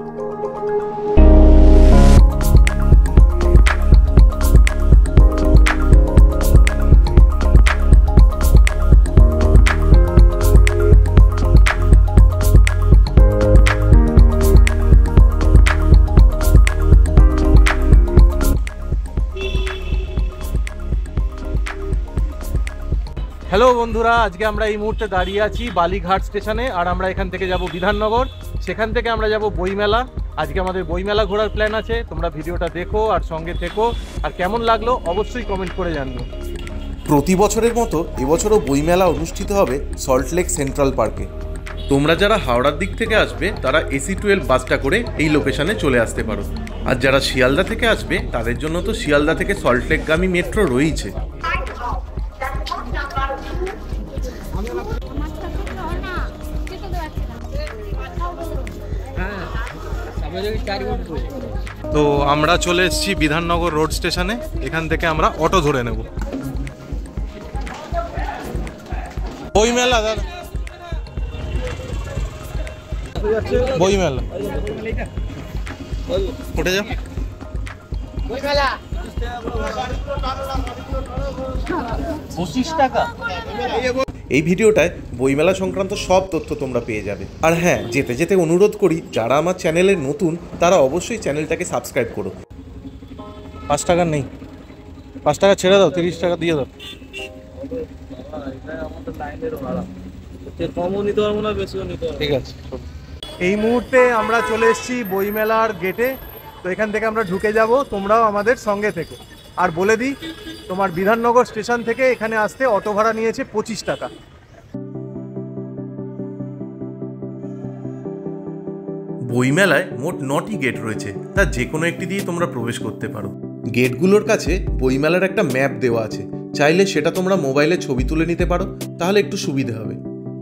Hello বন্ধুরা, আজকে আমরা এই মুহূর্তে দাঁড়িয়ে আছি বালিঘাট স্টেশনে। আর আমরা এখান থেকে যাব বিধাননগর, সেখান থেকে আমরা যাব বইমেলা। আজকে আমাদের বইমেলা ঘোরার প্ল্যান আছে। তোমরা ভিডিওটা দেখো আর সঙ্গে থেকো। আর কেমন লাগলো অবশ্যই কমেন্ট করে জানিও। প্রতি বছরের মতো এবছরও বইমেলা অনুষ্ঠিত হবে সল্টলেক সেন্ট্রাল পার্কে। তোমরা যারা হাওড়ার দিক থেকে আসবে তারা AC-12 বাসটা করে এই লোকেশনে চলে আসতে পারো। আর যারা শিয়ালদা থেকে আসবে তাদের জন্য তো শিয়ালদা থেকে সল্টলেকগামী মেট্রো রয়েছে। তো আমরা চলে এসেছি বিধাননগর রোড স্টেশনে। এখান থেকে আমরা অটো ধরে নেব। বইমেলা দাদা, বইমেলা উঠে যাও। বইমেলা 25 টাকা। এই ভিডিওটায় বইমেলা সংক্রান্ত সব তথ্য তোমরা পেয়ে যাবে। আর হ্যাঁ, যেতে যেতে অনুরোধ করি যারা আমার চ্যানেলে নতুন তারা অবশ্যই চ্যানেলটাকে সাবস্ক্রাইব করো। 5 টাকা নেই, 5 টাকা ছেড়ে দাও, 30 টাকা দিয়ে দাও। ঠিক আছে। এই মুহূর্তে আমরা চলে এসেছি বইমেলার গেটে। তো এখান থেকে আমরা ঢুকে যাব, তোমরাও আমাদের সঙ্গে থেকো। আর বলে দিই, তোমার বিধাননগর স্টেশন থেকে এখানে আসতে অটো ভাড়া নিয়েছে 25 টাকা। বইমেলায় মোট 9টি গেট রয়েছে, তা যে কোনো একটি দিয়ে তোমরা প্রবেশ করতে পারো। গেটগুলোর কাছে বইমেলার একটা ম্যাপ দেওয়া আছে, চাইলে সেটা তোমরা মোবাইলে ছবি তুলে নিতে পারো, তাহলে একটু সুবিধা হবে।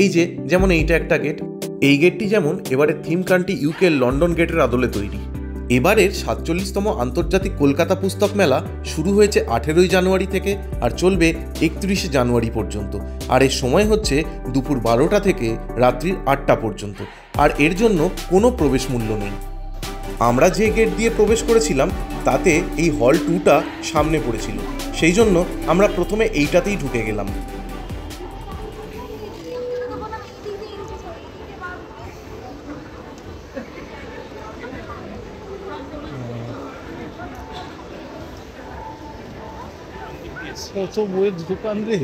এই যে যেমন এইটা একটা গেট, এই গেটটি যেমন এবারের থিম কান্ট্রি UK লন্ডন গেটের আদলে তৈরি। এবারের 47তম আন্তর্জাতিক কলকাতা পুস্তক মেলা শুরু হয়েছে 18ই জানুয়ারি থেকে আর চলবে 31শে জানুয়ারি পর্যন্ত। আর এর সময় হচ্ছে দুপুর 12টা থেকে রাত্রির 8টা পর্যন্ত। আর এর জন্য কোনো প্রবেশ মূল্য নেই। আমরা যে গেট দিয়ে প্রবেশ করেছিলাম তাতে এই হল 2টা সামনে পড়েছিল, সেই জন্য আমরা প্রথমে এইটাতেই ঢুকে গেলাম। কত বইয়ের দোকান রে।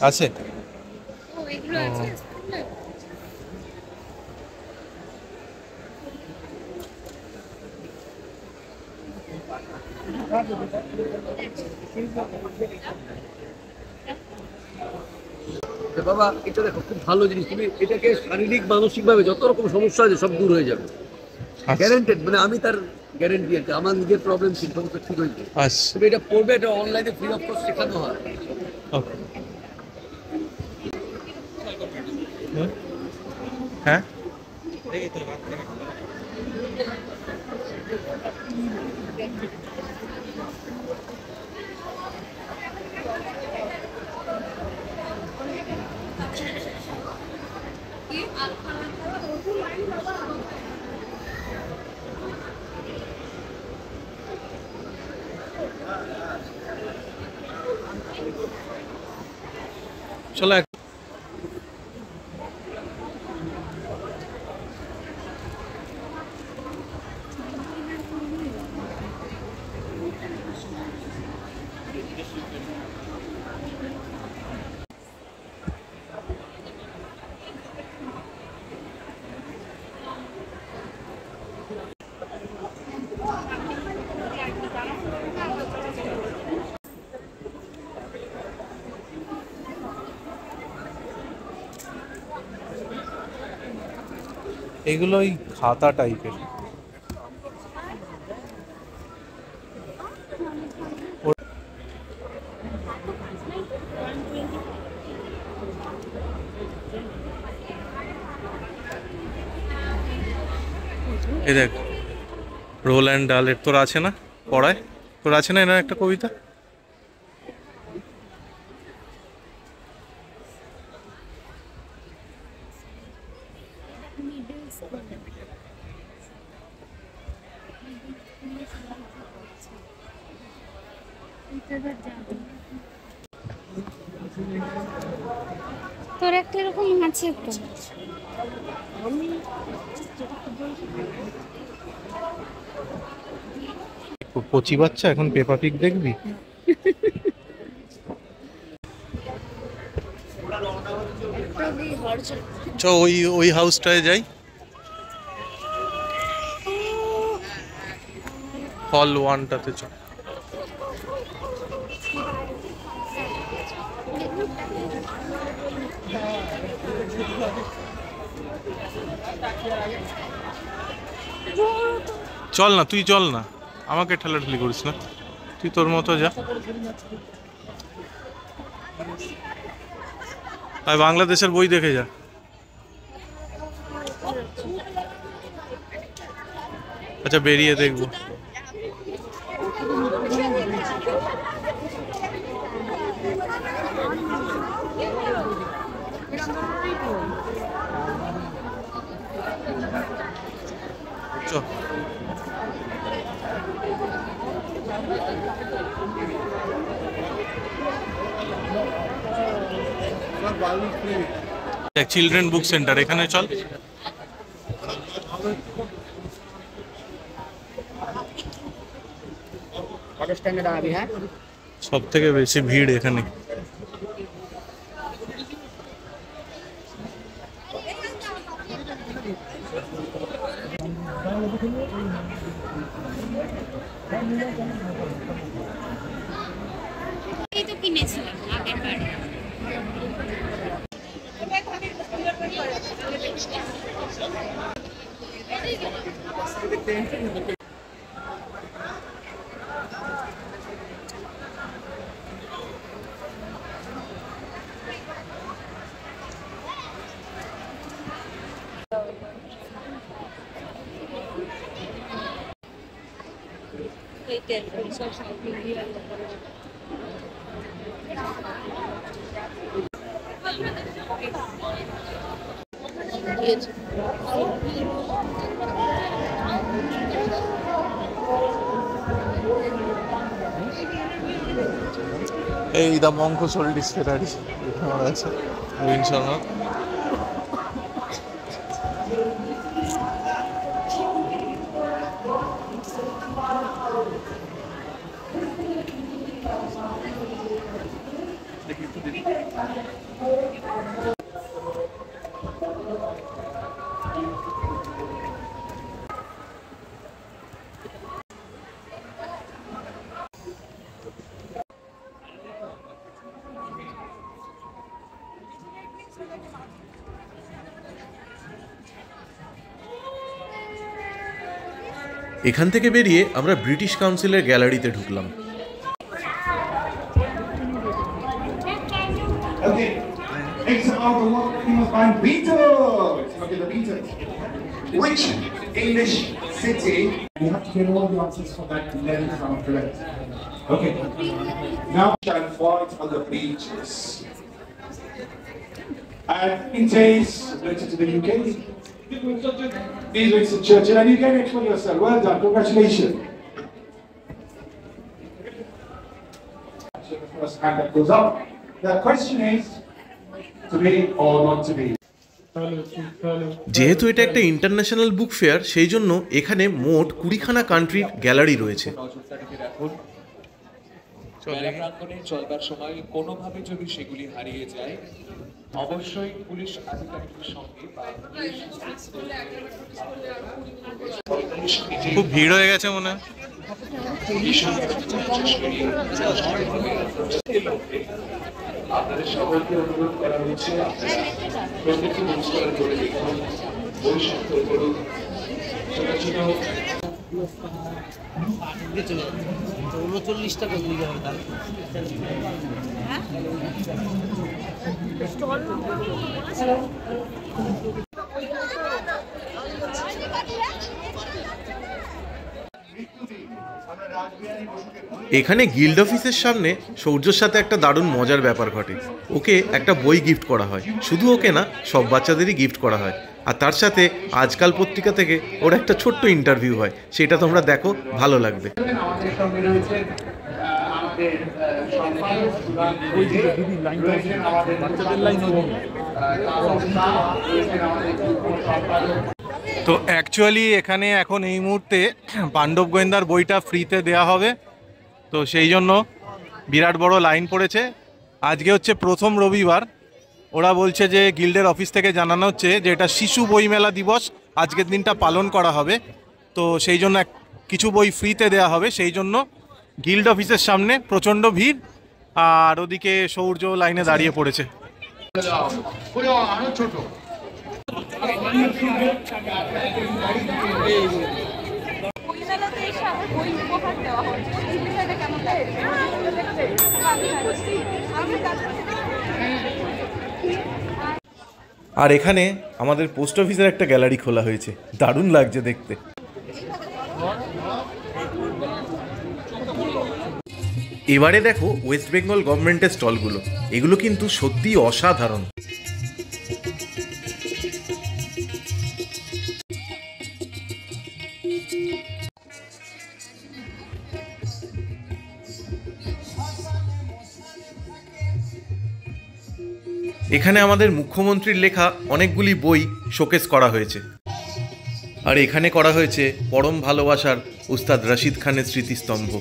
আছে বাবা, এটা দেখো খুব ভালো জিনিস। তুমি এটাকে শারীরিক মানসিকভাবে যত রকম সমস্যা আছে সব দূর হয়ে যাবে, গ্যারান্টেড। মানে আমি তার গ্যারান্টি আছে, আমার নিজের প্রবলেম ছিল সমস্ত ঠিক হয়েছে। তুমি এটা পড়বে, এটা অনলাইনে ফ্রি অফ কস্ট শেখানো হয়। হ্যাঁ, চলো। এগুলো ওই খাতা টাইপের। এই দেখ, রোল্যান্ড ডালের তোর আছে না পড়ায়, তোর আছে না এনার একটা কবিতা? তোর একটা এরকম আছে তো? কচি বাচ্চা এখন পেপা পিগ দেখবি? চ ওই হাউসটায় যাই, হল 1টাতে চ। চল না, তুই চল না, আমাকে ঠেলাঠেলি করিস না, তুই তোর মতো যা। আর বাংলাদেশের বই দেখে যা। আচ্ছা বেরিয়ে দেখবো। চ দেখ, চিলড্রেন বুক সেন্টার, এখানে চল। সব থেকে বেশি ভিড় এখানে। এই তো কিনেছিলাম আগের বারে। এই দা মঙ্ক সোল্ডিস ফেরারি আমার আছে, রবীন শর্মা। এখান থেকে বেরিয়ে আমরা ব্রিটিশ কাউন্সিলের গ্যালারিতে ঢুকলাম। Okay, next out of what we must find Beatles. Okay, the Beatles. Which English city? You have to get all the answers for that 11 are correct. Okay. Now shall fight on the beaches. And it is related to the UK. These Winston Churchill, and you can explain yourself. Well done, congratulations. The first hand that goes up. The question is, to be or not to be? যেহেতু এটা একটা international book fair, সেই জন্য এখানে মোট 20খানা কান্ট্রির gallery রয়েছে। মেলা প্রাঙ্গণে চলবার সময় কোনোভাবে যদি সেগুলি হারিয়ে যায়, অবশ্যই পুলিশ আধিকারিকের সঙ্গে খুব ভিড় হয়ে গেছে মনে হয়। আপনাদের সকলকে অনুরোধ করা হচ্ছে, প্রত্যেকটি নমস্কার করে দেখুন, বই সংগ্রহ করুন, ছোট ছোট 39টা করে নিতে হবে তাহলে। এখানে গিল্ড অফিসের সামনে সূর্যর সাথে একটা দারুণ মজার ব্যাপার ঘটে। ওকে একটা বই গিফট করা হয়, শুধু ওকে না, সব বাচ্চাদেরই গিফট করা হয়। আর তার সাথে আজকাল পত্রিকা থেকে ওর একটা ছোট্ট ইন্টারভিউ হয়, সেটা তোমরা দেখো, ভালো লাগবে। আমাদের সঙ্গে রয়েছে আমাদের সম্পাদক রয়েছেন আমাদের তো অ্যাকচুয়ালি এখানে এখন এই মুহূর্তে পাণ্ডব গোয়েন্দার বইটা ফ্রিতে দেয়া হবে, তো সেই জন্য বিরাট বড় লাইন পড়েছে। আজকে হচ্ছে প্রথম রবিবার। ওরা বলছে যে গিল্ডের অফিস থেকে জানানো হচ্ছে যে এটা শিশু বইমেলা দিবস, আজকের দিনটা পালন করা হবে, তো সেই জন্য কিছু বই ফ্রিতে দেয়া হবে। সেই জন্য গিল্ড অফিসের সামনে প্রচণ্ড ভিড়, আর ওদিকে সৌর্য লাইনে দাঁড়িয়ে পড়েছে। আরো ছোট আর এখানে আমাদের পোস্ট অফিসের একটা গ্যালারি খোলা হয়েছে, দারুণ লাগছে দেখতে। এবারে দেখো ওয়েস্ট বেঙ্গল গভর্নমেন্টের স্টলগুলো, এগুলো কিন্তু সত্যিই অসাধারণ। এখানে আমাদের মুখ্যমন্ত্রীর লেখা অনেকগুলি বই শোকেস করা হয়েছে। আর এখানে করা হয়েছে পরম ভালোবাসার উস্তাদ রশিদ খানের স্মৃতিস্তম্ভ।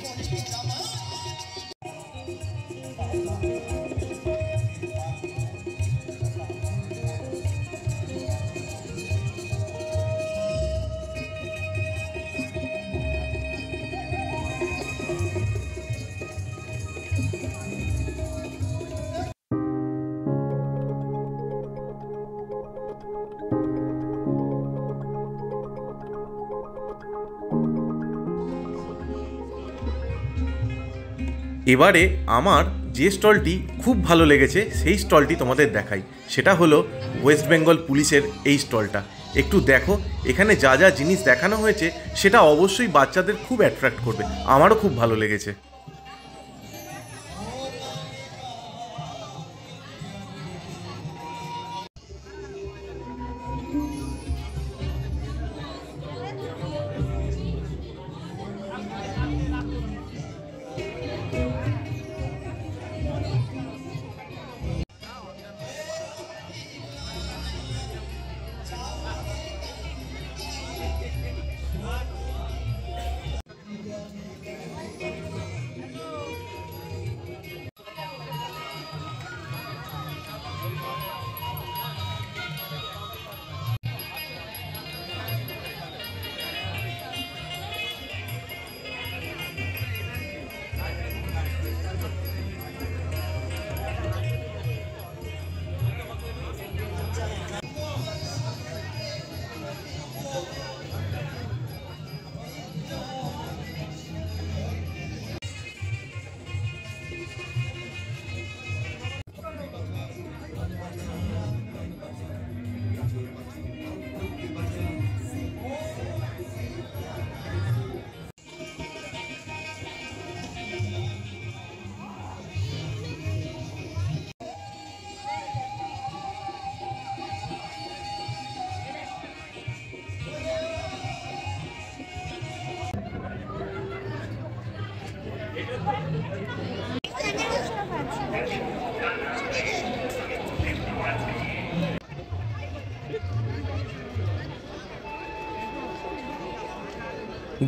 এবারে আমার যে স্টলটি খুব ভালো লেগেছে সেই স্টলটি তোমাদের দেখাই, সেটা হলো ওয়েস্ট বেঙ্গল পুলিশের এই স্টলটা। একটু দেখো, এখানে যা যা জিনিস দেখানো হয়েছে সেটা অবশ্যই বাচ্চাদের খুব অ্যাট্রাক্ট করবে, আমারও খুব ভালো লেগেছে।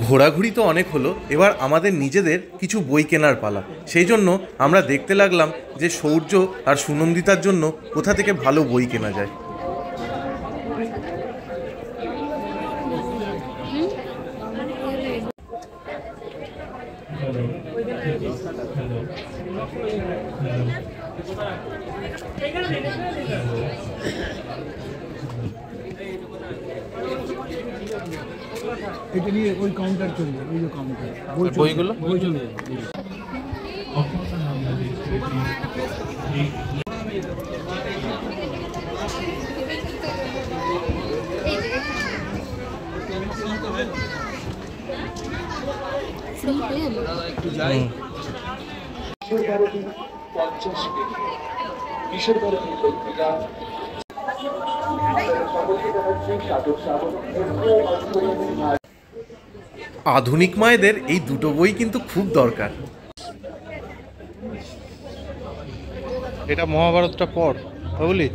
ঘোরাঘুরি তো অনেক হলো, এবার আমাদের নিজেদের কিছু বই কেনার পালা। সেই জন্য আমরা দেখতে লাগলাম যে সৌর্য আর সুনন্দিতার জন্য কোথা থেকে ভালো বই কেনা যায়। এটা নিয়ে ওই কাউন্টার চলবে, ওই যে কাউন্টার বইগুলো বই চলবে। একটু যাই। কিশোর ভারতী পত্রিকা আধুনিক মায়েদের এই দুটো বই কিন্তু খুব দরকার। এটা মহাভারতটা পড় বুঝলি।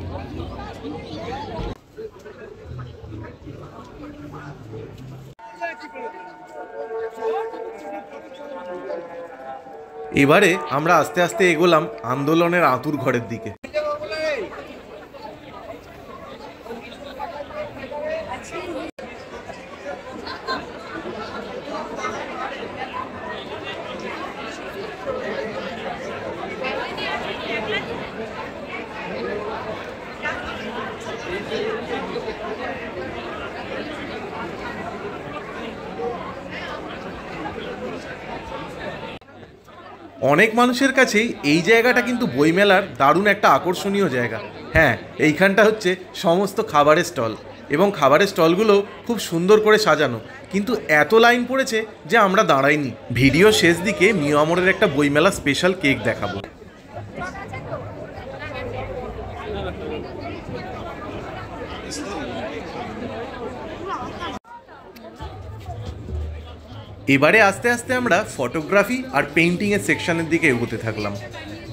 এবারে আমরা আস্তে আস্তে এগোলাম আন্দোলনের আঁতুর ঘরের দিকে। অনেক মানুষের কাছেই এই জায়গাটা কিন্তু বইমেলার দারুণ একটা আকর্ষণীয় জায়গা। হ্যাঁ, এইখানটা হচ্ছে সমস্ত খাবারের স্টল, এবং খাবারের স্টলগুলো খুব সুন্দর করে সাজানো, কিন্তু এত লাইন পড়েছে যে আমরা দাঁড়াইনি। ভিডিও শেষ দিকে মিয়ামরের একটা বইমেলা স্পেশাল কেক দেখাবো। এবারে আস্তে আস্তে আমরা ফটোগ্রাফি আর পেইন্টিংয়ের সেকশনের দিকে এগোতে থাকলাম।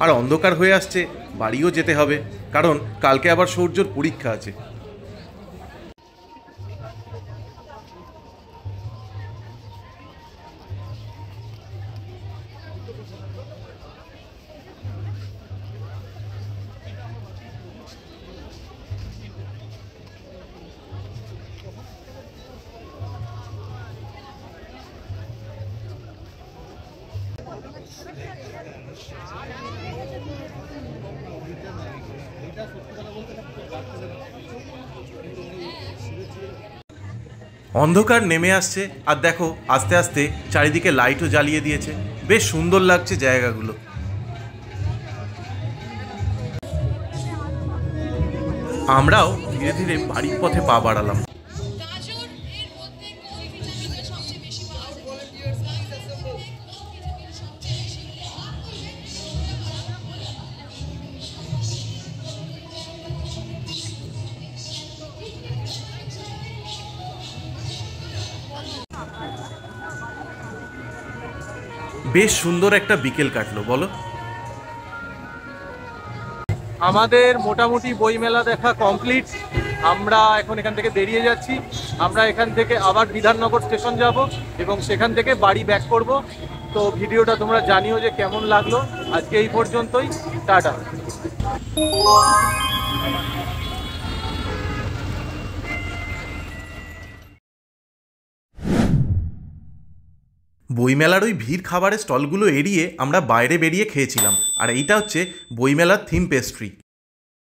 আর অন্ধকার হয়ে আসছে, বাড়িও যেতে হবে, কারণ কালকে আবার সূর্যর পরীক্ষা আছে। অন্ধকার নেমে আসছে, আর দেখো আস্তে আস্তে চারিদিকে লাইটও জ্বালিয়ে দিয়েছে। বেশ সুন্দর লাগছে জায়গাগুলো। আমরাও ধীরে ধীরে বাড়ির পথে পা বাড়ালাম। বেশ সুন্দর একটা বিকেল কাটলো, বলো। আমাদের মোটামুটি বইমেলা দেখা কমপ্লিট। আমরা এখন এখান থেকে বেরিয়ে যাচ্ছি। আমরা এখান থেকে আবার বিধাননগর স্টেশন যাব এবং সেখান থেকে বাড়ি ব্যাক করব। তো ভিডিওটা তোমরা জানিও যে কেমন লাগলো। আজকে এই পর্যন্তই, টাটা। বইমেলার ওই ভিড় খাবারের স্টলগুলো এড়িয়ে আমরা বাইরে বেরিয়ে খেয়েছিলাম। আর এইটা হচ্ছে বইমেলার থিম পেস্ট্রি।